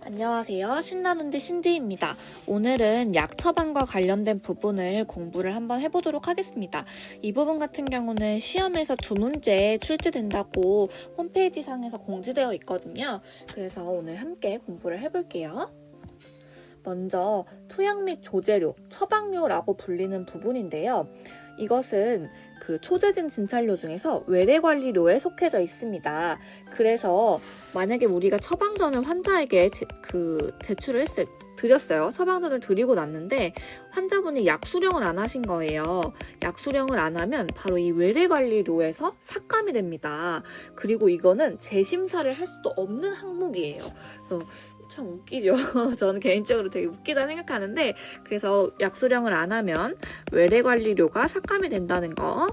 안녕하세요. 신나는데 신디입니다. 오늘은 약 처방과 관련된 부분을 공부를 한번 해보도록 하겠습니다. 이 부분 같은 경우는 시험에서 두 문제 출제된다고 홈페이지 상에서 공지되어 있거든요. 그래서 오늘 함께 공부를 해볼게요. 먼저 투약 및 조제료, 처방료라고 불리는 부분인데요. 이것은 그 초제증 진찰료 중에서 외래관리료에 속해져 있습니다. 그래서 만약에 우리가 처방전을 환자에게 제출을 드렸어요. 처방전을 드리고 났는데 환자분이 약 수령을 안 하신 거예요. 약 수령을 안 하면 바로 이 외래관리료에서 삭감이 됩니다. 그리고 이거는 재심사를 할 수도 없는 항목이에요. 그래서 참 웃기죠. 저는 개인적으로 되게 웃기다 생각하는데, 그래서 약 수령을 안 하면 외래관리료가 삭감이 된다는 거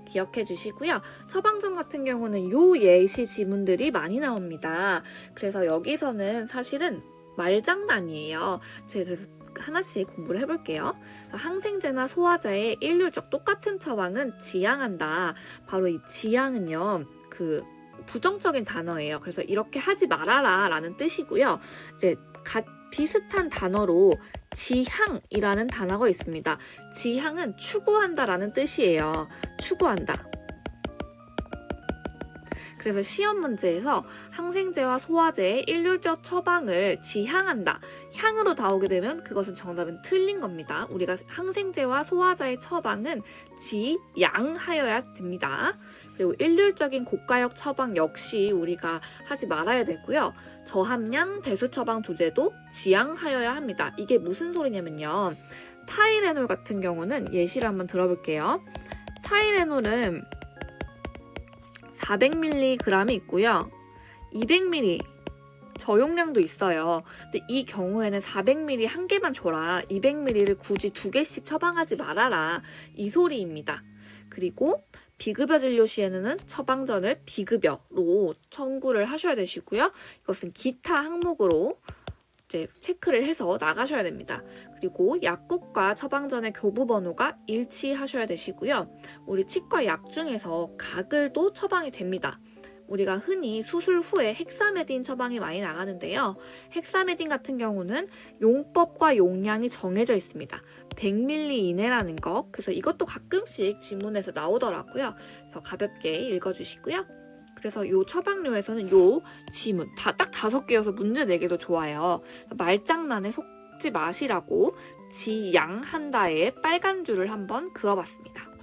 기억해 주시고요. 처방전 같은 경우는 요 예시 지문들이 많이 나옵니다. 그래서 여기서는 사실은 말장난이에요. 제가 그래서 하나씩 공부를 해볼게요. 항생제나 소화제의 일률적 똑같은 처방은 지양한다. 바로 이 지양은요, 부정적인 단어예요. 그래서 이렇게 하지 말아라 라는 뜻이고요. 이제 비슷한 단어로 지향이라는 단어가 있습니다. 지향은 추구한다라는 뜻이에요. 추구한다. 그래서 시험 문제에서 항생제와 소화제의 일률적 처방을 지향한다. 향으로 나오게 되면 그것은 정답은 틀린 겁니다. 우리가 항생제와 소화제의 처방은 지양하여야 됩니다. 그리고 일률적인 고가역 처방 역시 우리가 하지 말아야 되고요. 저함량 배수 처방 조제도 지양하여야 합니다. 이게 무슨 소리냐면요. 타이레놀 같은 경우는 예시를 한번 들어볼게요. 타이레놀은 400mg이 있고요. 200mg 저용량도 있어요. 근데 이 경우에는 400mg 한 개만 줘라. 200mg를 굳이 두 개씩 처방하지 말아라. 이 소리입니다. 그리고 비급여 진료 시에는 처방전을 비급여로 청구를 하셔야 되시고요. 이것은 기타 항목으로 이제 체크를 해서 나가셔야 됩니다. 그리고 약국과 처방전의 교부 번호가 일치하셔야 되시고요. 우리 치과 약 중에서 가글도 처방이 됩니다. 우리가 흔히 수술 후에 헥사메딘 처방이 많이 나가는데요. 헥사메딘 같은 경우는 용법과 용량이 정해져 있습니다. 100ml 이내라는 거. 그래서 이것도 가끔씩 지문에서 나오더라고요. 그래서 가볍게 읽어주시고요. 그래서 이 처방료에서는 이 지문 딱 5개여서 문제 내기도 좋아요. 말장난에 속지 마시라고 지양한다에 빨간 줄을 한번 그어봤습니다.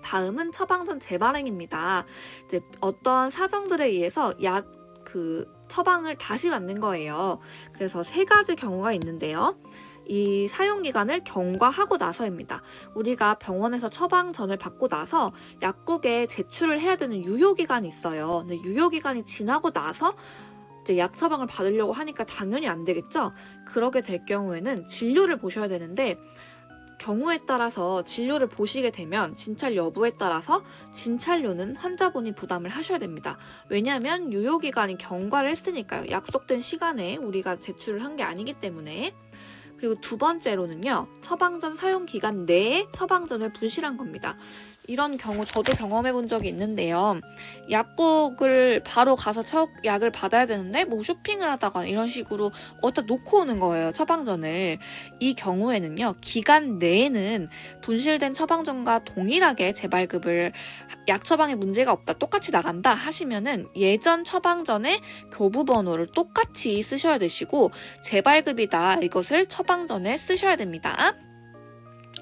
다음은 처방전 재발행입니다. 이제 어떠한 사정들에 의해서 처방을 다시 받는 거예요. 그래서 3가지 경우가 있는데요. 이 사용기간을 경과하고 나서입니다. 우리가 병원에서 처방전을 받고 나서 약국에 제출을 해야 되는 유효기간이 있어요. 근데 유효기간이 지나고 나서 이제 약 처방을 받으려고 하니까 당연히 안 되겠죠? 그러게 될 경우에는 진료를 보셔야 되는데, 경우에 따라서 진료를 보시게 되면 진찰 여부에 따라서 진찰료는 환자분이 부담을 하셔야 됩니다. 왜냐하면 유효기간이 경과를 했으니까요. 약속된 시간에 우리가 제출을 한 게 아니기 때문에. 그리고 두 번째로는요. 처방전 사용기간 내에 처방전을 분실한 겁니다. 이런 경우 저도 경험해 본 적이 있는데요. 약국을 바로 가서 약을 받아야 되는데 쇼핑을 하다가 이런 식으로 어디다 놓고 오는 거예요. 처방전을. 이 경우에는요. 기간 내에는 분실된 처방전과 동일하게 재발급을 약 처방에 문제가 없다. 똑같이 나간다 하시면은 예전 처방전의 교부 번호를 똑같이 쓰셔야 되시고, 재발급이다. 이것을 처방전에 쓰셔야 됩니다.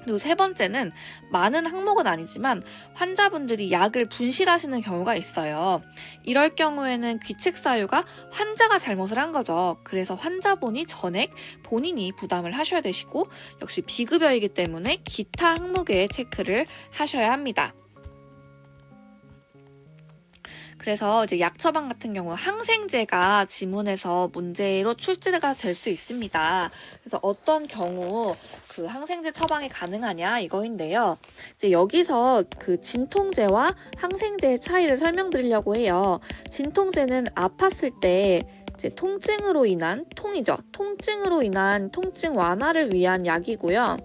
그리고 3번째는 많은 항목은 아니지만 환자분들이 약을 분실하시는 경우가 있어요. 이럴 경우에는 귀책 사유가 환자가 잘못을 한 거죠. 그래서 환자분이 전액 본인이 부담을 하셔야 되시고, 역시 비급여이기 때문에 기타 항목에 체크를 하셔야 합니다. 그래서 이제 약 처방 같은 경우 항생제가 지문에서 문제로 출제가 될 수 있습니다. 그래서 어떤 경우 항생제 처방이 가능하냐 이거인데요. 이제 여기서 진통제와 항생제의 차이를 설명드리려고 해요. 진통제는 아팠을 때 이제 통증으로 인한 통증 완화를 위한 약이고요.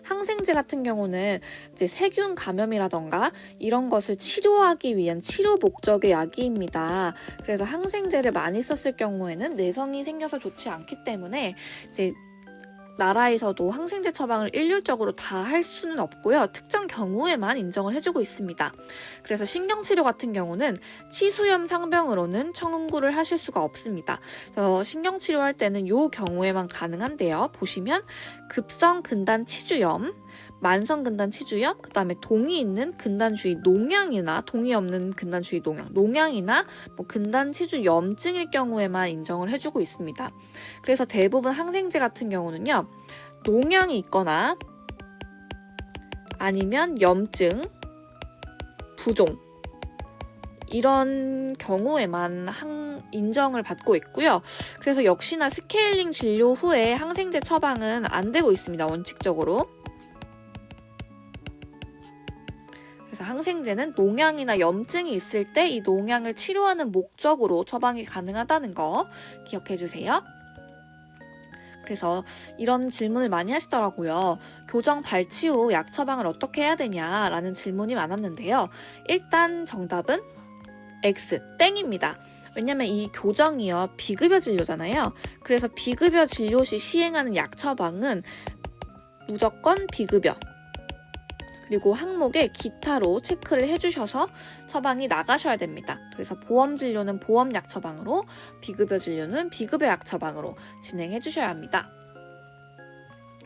항생제 같은 경우는 이제 세균 감염이라던가 이런 것을 치료하기 위한 치료 목적의 약입니다. 그래서 항생제를 많이 썼을 경우에는 내성이 생겨서 좋지 않기 때문에 이제 나라에서도 항생제 처방을 일률적으로 다 할 수는 없고요. 특정 경우에만 인정을 해주고 있습니다. 그래서 신경치료 같은 경우는 치수염 상병으로는 청구를 하실 수가 없습니다. 그래서 신경치료할 때는 이 경우에만 가능한데요. 보시면 급성 근단 치주염, 만성 근단 치주염, 그 다음에 동이 있는 근단 주위 농양이나 동이 없는 근단 주위 농양이나 뭐 근단 치주 염증일 경우에만 인정을 해주고 있습니다. 그래서 대부분 항생제 같은 경우는요, 농양이 있거나 아니면 염증, 부종 이런 경우에만 인정을 받고 있고요. 그래서 역시나 스케일링 진료 후에 항생제 처방은 안 되고 있습니다. 원칙적으로. 그래서 항생제는 농양이나 염증이 있을 때 이 농양을 치료하는 목적으로 처방이 가능하다는 거 기억해 주세요. 그래서 이런 질문을 많이 하시더라고요. 교정 발치 후 약 처방을 어떻게 해야 되냐라는 질문이 많았는데요. 일단 정답은 X, 땡입니다. 왜냐면 이 교정이요, 비급여 진료잖아요. 그래서 비급여 진료 시 시행하는 약 처방은 무조건 비급여. 그리고 항목에 기타로 체크를 해주셔서 처방이 나가셔야 됩니다. 그래서 보험 진료는 보험 약 처방으로, 비급여 진료는 비급여 약 처방으로 진행해 주셔야 합니다.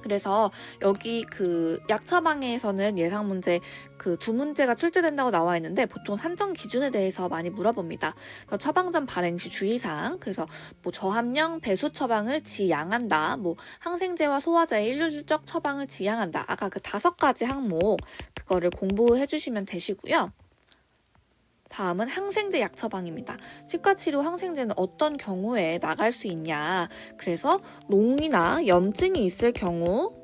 그래서 여기 그 약 처방에서는 예상 문제 그 두 문제가 출제된다고 나와 있는데 보통 산정 기준에 대해서 많이 물어봅니다. 그래서 처방 전 발행 시 주의사항, 그래서 뭐 저함량 배수 처방을 지양한다, 뭐 항생제와 소화제의 일률적 처방을 지양한다. 아까 그 5가지 항목 그거를 공부해 주시면 되시고요. 다음은 항생제 약 처방입니다. 치과치료 항생제는 어떤 경우에 나갈 수 있냐. 그래서 농이나 염증이 있을 경우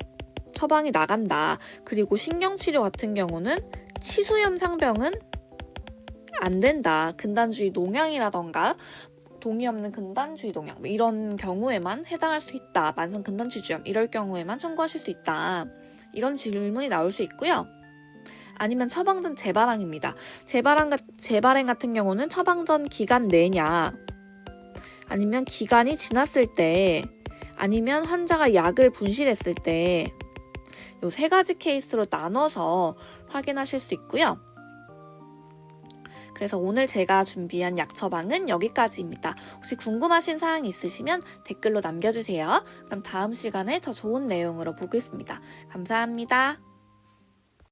처방이 나간다. 그리고 신경치료 같은 경우는 치수염 상병은 안 된다. 근단주의 농양이라던가 동의 없는 근단주의 농양 뭐 이런 경우에만 해당할 수 있다. 만성 근단치주염 이럴 경우에만 청구하실 수 있다. 이런 질문이 나올 수 있고요. 아니면 처방 전 재발행입니다. 재발행 같은 경우는 처방 전 기간 내냐, 아니면 기간이 지났을 때, 아니면 환자가 약을 분실했을 때, 이 3가지 케이스로 나눠서 확인하실 수 있고요. 그래서 오늘 제가 준비한 약 처방은 여기까지입니다. 혹시 궁금하신 사항이 있으시면 댓글로 남겨주세요. 그럼 다음 시간에 더 좋은 내용으로 보겠습니다. 감사합니다.